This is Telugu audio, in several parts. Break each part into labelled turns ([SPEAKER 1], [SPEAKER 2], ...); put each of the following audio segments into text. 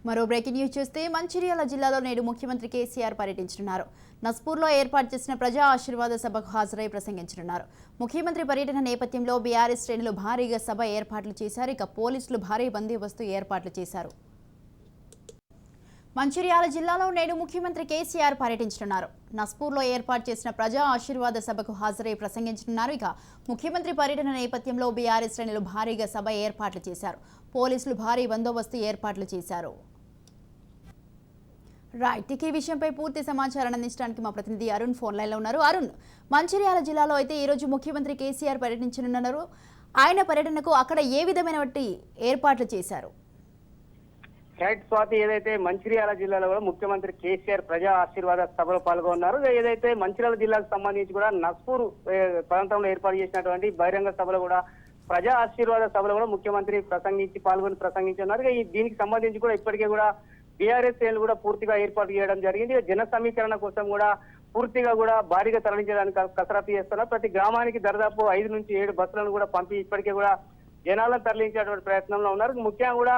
[SPEAKER 1] మరో బ్రేకింగ్ న్యూస్ చూస్తే మంచిర్యాల జిల్లాలో నేడు ముఖ్యమంత్రి కేసీఆర్ పర్యటించనున్నారు. నస్పూర్లో ఏర్పాటు చేసిన ప్రజా ఆశీర్వాద సభకు హాజరై ప్రసంగించనున్నారు. ముఖ్యమంత్రి పర్యటన నేపథ్యంలో బీఆర్ఎస్ శ్రేణులు భారీగా సభ ఏర్పాట్లు చేశారు. ఇక పోలీసులు భారీ బందోబస్తు ఏర్పాట్లు చేశారు. మంచిర్యాల జిల్లాలో నేడు ముఖ్యమంత్రి కేసీఆర్ పర్యటించనున్నారు. నస్పూర్లో ఏర్పాటు చేసిన ప్రజా ఆశీర్వాద సభకు హాజరై ప్రసంగించనున్నారు. ఇక ముఖ్యమంత్రి పర్యటన నేపథ్యంలో బీఆర్ఎస్ శ్రేణులు భారీగా సభ ఏర్పాట్లు చేశారు. పోలీసులు భారీ బందోబస్తు ఏర్పాట్లు చేశారు. రైట్, ఈ విషయంపై పూర్తి సమాచారాన్ని అందించడానికి మా ప్రతినిధి అరుణ్ ఫోన్ లైన్లో ఉన్నారు. అరుణ్, మంచిర్యాల జిల్లాలో అయితే ఈరోజు ముఖ్యమంత్రి కేసీఆర్ పర్యటించనున్నారు. ఆయన పర్యటనకు అక్కడ ఏ విధమైన ఏర్పాట్లు చేశారు?
[SPEAKER 2] రైట్ స్వాతి, ఏదైతే మంచిర్యాల జిల్లాలో కూడా ముఖ్యమంత్రి కేసీఆర్ ప్రజా ఆశీర్వాద సభలో పాల్గొన్నారు. ఏదైతే మంచిర్యాల జిల్లాకు సంబంధించి కూడా నస్పూర్ ప్రాంతంలో ఏర్పాటు చేసినటువంటి బహిరంగ సభలో కూడా ప్రజా ఆశీర్వాద సభలో కూడా ముఖ్యమంత్రి ప్రసంగించున్నారు. దీనికి సంబంధించి కూడా ఇప్పటికే కూడా బీఆర్ఎస్ శ్రేణులు కూడా పూర్తిగా ఏర్పాటు చేయడం జరిగింది. జన సమీకరణ కోసం కూడా పూర్తిగా కూడా భారీగా తరలించడానికి కసరత్తు చేస్తున్నారు. ప్రతి గ్రామానికి దాదాపు 5 నుంచి 7 బస్సులను కూడా పంపి ఇప్పటికే కూడా జనాలను తరలించేటువంటి ప్రయత్నంలో ఉన్నారు. ముఖ్యంగా కూడా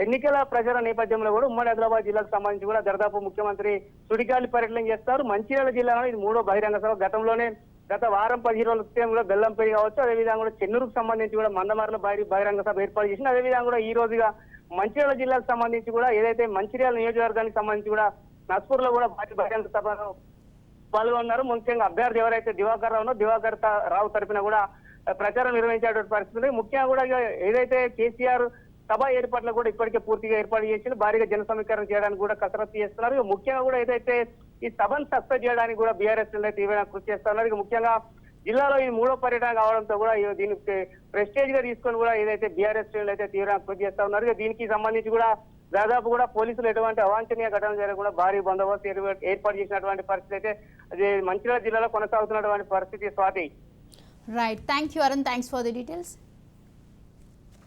[SPEAKER 2] ఎన్నికల ప్రచార నేపథ్యంలో కూడా ఉమ్మడి ఆదిలాబాద్ జిల్లాకు సంబంధించి కూడా దాదాపు ముఖ్యమంత్రి సుడిగాలి పర్యటన చేస్తారు. మంచిర్యాల జిల్లాలో ఇది 3వ బహిరంగ సభ. గతంలోనే గత వారం 10 రోజుల క్రితం కూడా బెల్లంపల్లి కావచ్చు, అదేవిధంగా కూడా చెన్నూరుకు సంబంధించి కూడా మందమర్ల బహిరంగ సభ ఏర్పాటు చేసింది. అదేవిధంగా కూడా ఈ రోజుగా మంచిర్యాల జిల్లాకు సంబంధించి కూడా ఏదైతే మంచిర్యాల నియోజకవర్గానికి సంబంధించి కూడా నస్పూర్ లో కూడా భారీ బహిరంగ సభలో పాల్గొన్నారు. ముఖ్యంగా అభ్యర్థి ఎవరైతే దివాకర్ రావు తరపున కూడా ప్రచారం నిర్వహించేటువంటి పరిస్థితి. ముఖ్యంగా కూడా ఏదైతే కేసీఆర్ సభ ఏర్పాట్లు కూడా ఇప్పటికే పూర్తిగా ఏర్పాటు చేసి భారీగా జన సమీకరణ చేయడానికి కూడా కసరత్తు చేస్తున్నారు. ముఖ్యంగా కూడా ఏదైతే ఈ సభను సక్సెస్ చేయడానికి కూడా బీఆర్ఎస్ తీవ్రంగా కృషి చేస్తున్నారు. ముఖ్యంగా జిల్లాలో ఈ 3వ పర్యటన కావడంతో కూడా దీనికి ప్రెస్టేజ్ గా తీసుకొని కూడా ఏదైతే బీఆర్ఎస్ శ్రేణులు అయితే తీవ్రంగా కృషి చేస్తా ఉన్నారు. దీనికి సంబంధించి కూడా దాదాపు కూడా పోలీసులు ఎటువంటి అవాంఛనీయ ఘటనలు జరగకుండా భారీ బందోబస్తు ఏర్పాటు చేసినటువంటి పరిస్థితి అయితే అది మంచిర్యాల జిల్లాలో కొనసాగుతున్నటువంటి పరిస్థితి. Swathi.
[SPEAKER 1] Right, thank you Arun, thanks for the details.